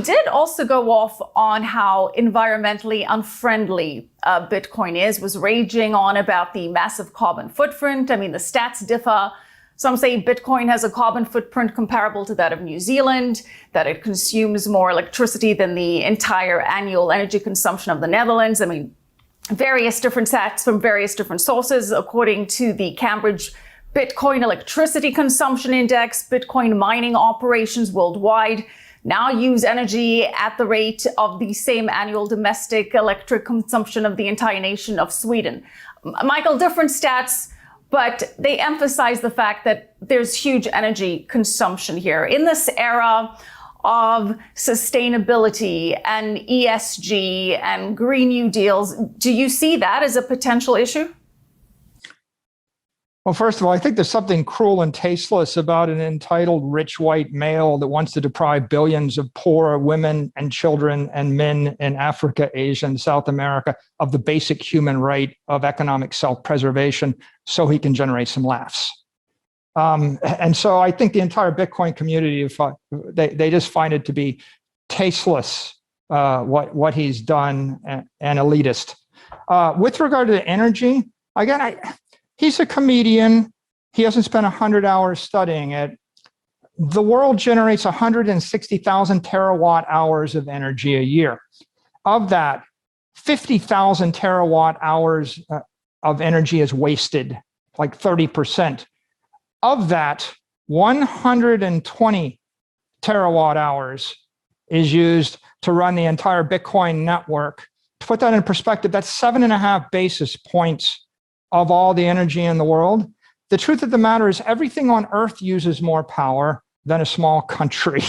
did also go off on how environmentally unfriendly Bitcoin is, was raging on about the massive carbon footprint. I mean, the stats differ. Some say Bitcoin has a carbon footprint comparable to that of New Zealand, that it consumes more electricity than the entire annual energy consumption of the Netherlands. I mean, various different stats from various different sources. According to the Cambridge Bitcoin Electricity Consumption Index, Bitcoin mining operations worldwide now use energy at the rate of the same annual domestic electric consumption of the entire nation of Sweden. Michael, different stats, but they emphasize the fact that there's huge energy consumption here. In this era of sustainability and ESG and Green New Deals, do you see that as a potential issue? Well, first of all, I think there's something cruel and tasteless about an entitled rich white male that wants to deprive billions of poor women and children and men in Africa, Asia, and South America of the basic human right of economic self-preservation so he can generate some laughs. And so I think the entire Bitcoin community, they just find it to be tasteless, what he's done, and elitist. With regard to the energy, again, he's a comedian. He hasn't spent 100 hours studying it. The world generates 160,000 terawatt hours of energy a year. Of that, 50,000 terawatt hours of energy is wasted, like 30%. Of that, 120 terawatt hours is used to run the entire Bitcoin network. To put that in perspective, that's 7.5 basis points of all the energy in the world. The truth of the matter is everything on Earth uses more power than a small country.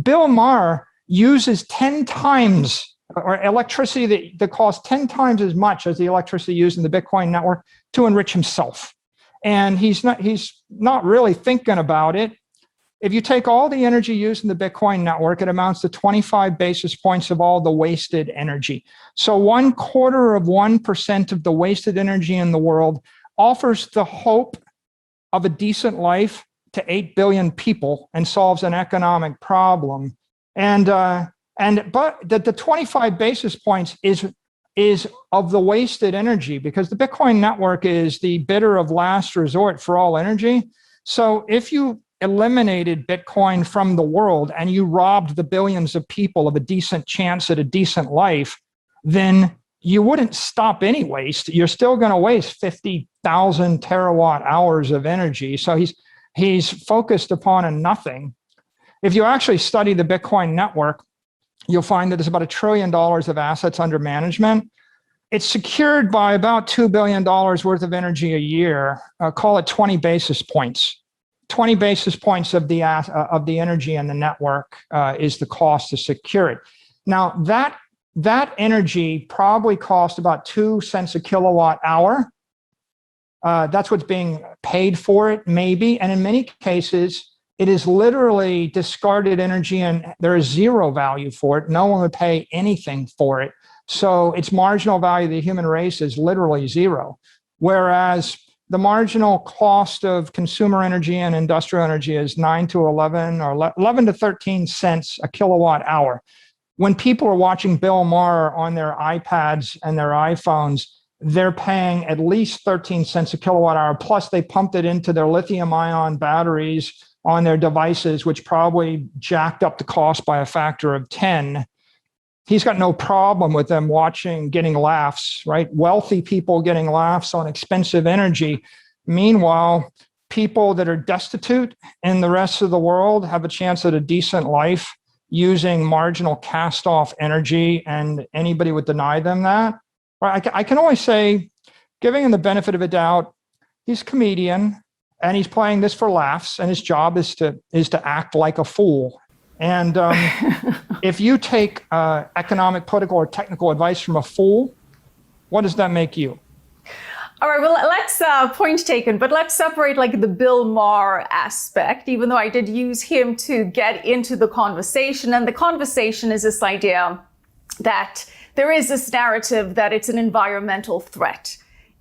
Bill Maher uses 10 times, or electricity that costs 10 times as much as the electricity used in the Bitcoin network to enrich himself. And he's not really thinking about it. If you take all the energy used in the Bitcoin network, it amounts to 25 basis points of all the wasted energy. So 0.25% of the wasted energy in the world offers the hope of a decent life to 8 billion people and solves an economic problem. But the 25 basis points is of the wasted energy, because the Bitcoin network is the bidder of last resort for all energy. So if you eliminated Bitcoin from the world and you robbed the billions of people of a decent chance at a decent life, then you wouldn't stop any waste. You're still going to waste 50,000 terawatt hours of energy. So he's focused upon a nothing. If you actually study the Bitcoin network, you'll find that there's about $1 trillion of assets under management. It's secured by about $2 billion worth of energy a year. Call it 20 basis points. 20 basis points of the energy in the network is the cost to secure it. Now, that energy probably costs about 2 cents a kilowatt hour. That's what's being paid for it, maybe. And in many cases, it is literally discarded energy and there is zero value for it. No one would pay anything for it. So its marginal value of the human race is literally zero. Whereas the marginal cost of consumer energy and industrial energy is 9 to 11 or 11 to 13 cents a kilowatt hour. When people are watching Bill Maher on their iPads and their iPhones, they're paying at least 13 cents a kilowatt hour. Plus, they pumped it into their lithium-ion batteries on their devices, which probably jacked up the cost by a factor of 10. He's got no problem with them getting laughs, right? Wealthy people getting laughs on expensive energy. Meanwhile, people that are destitute in the rest of the world have a chance at a decent life using marginal cast-off energy, and anybody would deny them that. I can only say, giving him the benefit of a doubt, he's a comedian, and he's playing this for laughs, and his job is to act like a fool. And if you take economic, political, or technical advice from a fool, what does that make you? All right, well, let's, point taken, but let's separate like the Bill Maher aspect, even though I did use him to get into the conversation. And the conversation is this idea that there is this narrative that it's an environmental threat.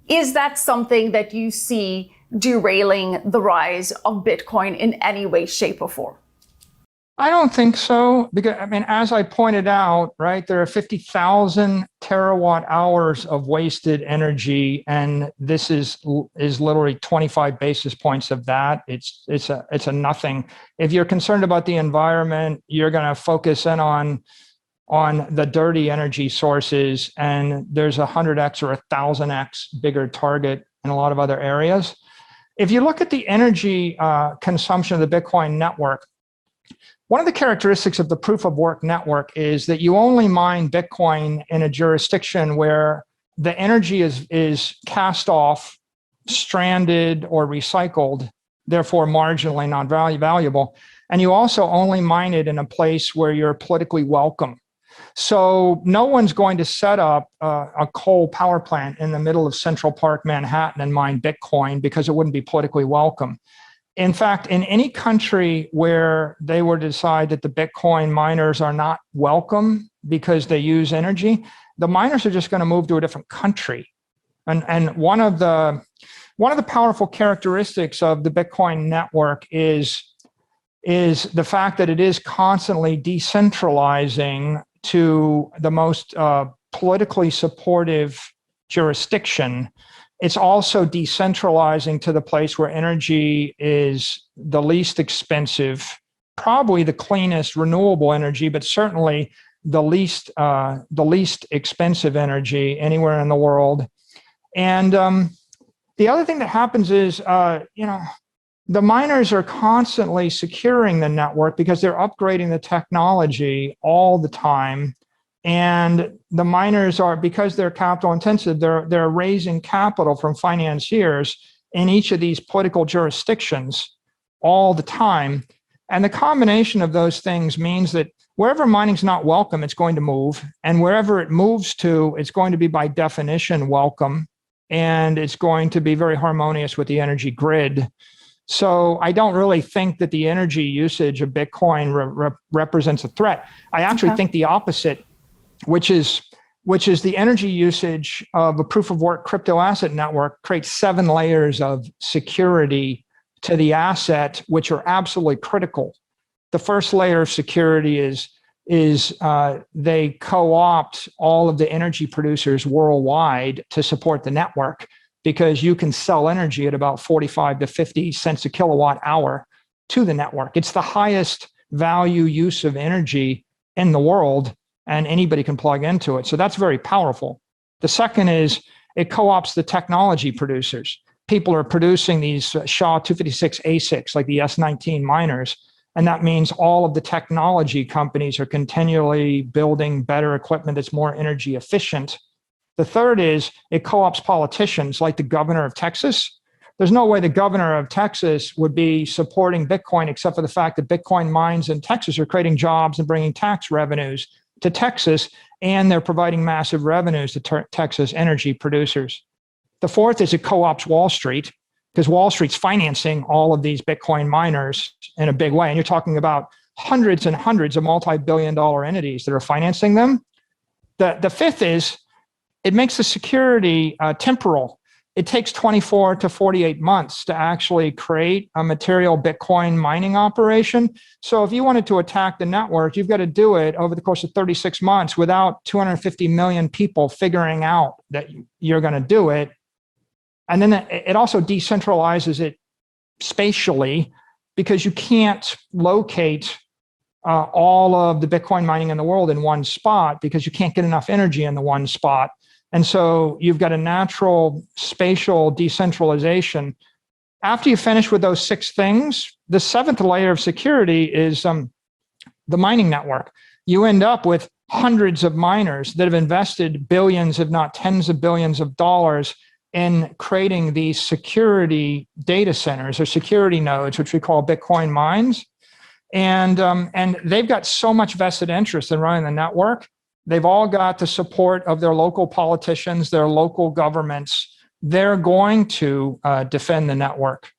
Is that something that you see derailing the rise of Bitcoin in any way, shape, or form? I don't think so, because I mean, as I pointed out, right, there are 50,000 terawatt hours of wasted energy, and this is literally 25 basis points of that. It's a nothing. If you're concerned about the environment, you're going to focus in on the dirty energy sources, and there's 100x or 1,000x bigger target in a lot of other areas. If you look at the energy consumption of the Bitcoin network, one of the characteristics of the proof of work network is that you only mine Bitcoin in a jurisdiction where the energy is cast off, stranded, or recycled, therefore marginally non-valuable. And you also only mine it in a place where you're politically welcome. So no one's going to set up a coal power plant in the middle of Central Park, Manhattan, and mine Bitcoin because it wouldn't be politically welcome. In fact, in any country where they were to decide that the Bitcoin miners are not welcome because they use energy, the miners are just going to move to a different country. And one of the powerful characteristics of the Bitcoin network is the fact that it is constantly decentralizing to the most politically supportive jurisdiction. It's also decentralizing to the place where energy is the least expensive, probably the cleanest renewable energy, but certainly the least expensive energy anywhere in the world. And the other thing that happens is, the miners are constantly securing the network because they're upgrading the technology all the time. And the miners are, because they're capital intensive, they're raising capital from financiers in each of these political jurisdictions all the time. And the combination of those things means that wherever mining's not welcome, it's going to move. And wherever it moves to, it's going to be by definition welcome. And it's going to be very harmonious with the energy grid. So I don't really think that the energy usage of Bitcoin represents a threat. I actually think the opposite, which is the energy usage of a proof of work crypto asset network creates 7 layers of security to the asset, which are absolutely critical. The first layer of security is they co-opt all of the energy producers worldwide to support the network, because you can sell energy at about 45 to 50 cents a kilowatt hour to the network. It's the highest value use of energy in the world, and anybody can plug into it. So that's very powerful. The second is it co-ops the technology producers. People are producing these SHA-256 ASICs like the S19 miners, and that means all of the technology companies are continually building better equipment that's more energy efficient. The third is it co-ops politicians like the governor of Texas. There's no way the governor of Texas would be supporting Bitcoin except for the fact that Bitcoin mines in Texas are creating jobs and bringing tax revenues to Texas, and they're providing massive revenues to Texas energy producers. The fourth is it co-ops Wall Street, because Wall Street's financing all of these Bitcoin miners in a big way. And you're talking about hundreds and hundreds of multi-billion-dollar entities that are financing them. The fifth is it makes the security temporal. It takes 24 to 48 months to actually create a material Bitcoin mining operation. So if you wanted to attack the network, you've got to do it over the course of 36 months without 250 million people figuring out that you're going to do it. And then it also decentralizes it spatially, because you can't locate all of the Bitcoin mining in the world in one spot, because you can't get enough energy in the one spot. And so you've got a natural spatial decentralization. After you finish with those 6 things, the 7th layer of security is the mining network. You end up with hundreds of miners that have invested billions, if not tens of billions of dollars in creating these security data centers or security nodes, which we call Bitcoin mines. And they've got so much vested interest in running the network. They've all got the support of their local politicians, their local governments. They're going to defend the network.